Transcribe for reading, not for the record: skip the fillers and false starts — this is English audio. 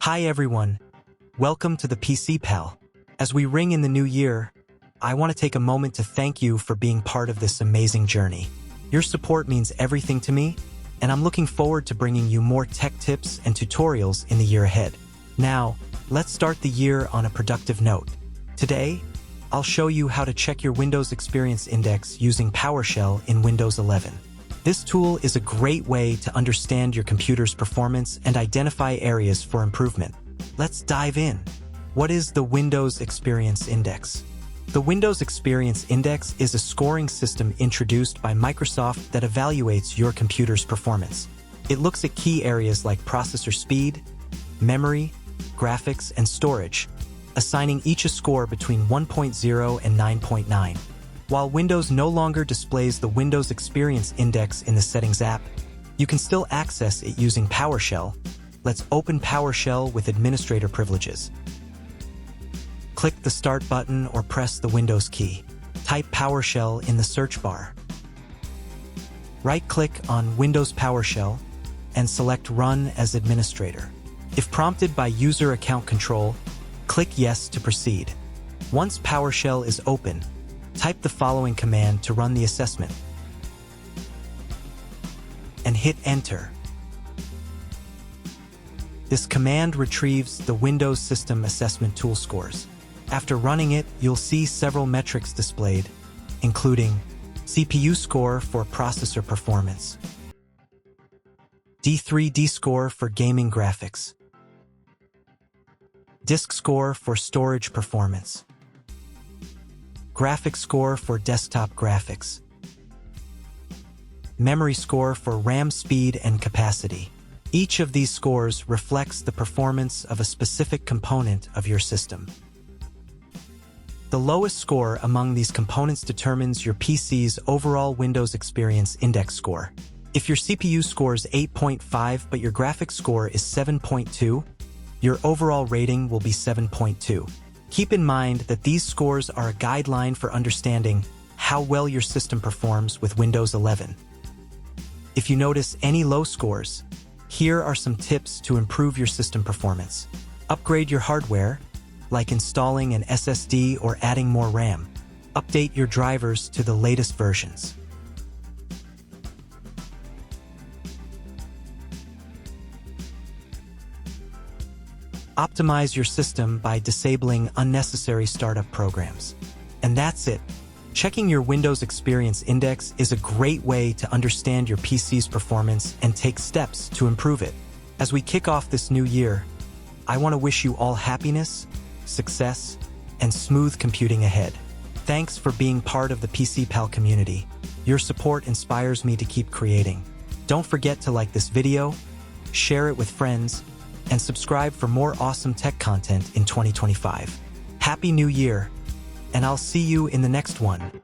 Hi everyone, welcome to the PC Pal. As we ring in the new year, I want to take a moment to thank you for being part of this amazing journey. Your support means everything to me, and I'm looking forward to bringing you more tech tips and tutorials in the year ahead. Now, let's start the year on a productive note. Today, I'll show you how to check your Windows Experience Index using PowerShell in Windows 11. This tool is a great way to understand your computer's performance and identify areas for improvement. Let's dive in. What is the Windows Experience Index? The Windows Experience Index is a scoring system introduced by Microsoft that evaluates your computer's performance. It looks at key areas like processor speed, memory, graphics, and storage, assigning each a score between 1.0 and 9.9. While Windows no longer displays the Windows Experience Index in the Settings app, you can still access it using PowerShell. Let's open PowerShell with administrator privileges. Click the Start button or press the Windows key. Type PowerShell in the search bar. Right-click on Windows PowerShell and select Run as Administrator. If prompted by User Account Control, click Yes to proceed. Once PowerShell is open, type the following command to run the assessment and hit Enter. This command retrieves the Windows System Assessment Tool scores. After running it, you'll see several metrics displayed, including CPU score for processor performance, D3D score for gaming graphics, disk score for storage performance, graphics score for desktop graphics, memory score for RAM speed and capacity. Each of these scores reflects the performance of a specific component of your system. The lowest score among these components determines your PC's overall Windows Experience Index score. If your CPU scores 8.5 but your graphics score is 7.2, your overall rating will be 7.2. Keep in mind that these scores are a guideline for understanding how well your system performs with Windows 11. If you notice any low scores, here are some tips to improve your system performance. Upgrade your hardware, like installing an SSD or adding more RAM. Update your drivers to the latest versions. Optimize your system by disabling unnecessary startup programs. And that's it. Checking your Windows Experience Index is a great way to understand your PC's performance and take steps to improve it. As we kick off this new year, I want to wish you all happiness, success, and smooth computing ahead. Thanks for being part of the PC Pal community. Your support inspires me to keep creating. Don't forget to like this video, share it with friends, and subscribe for more awesome tech content in 2025. Happy New Year, and I'll see you in the next one.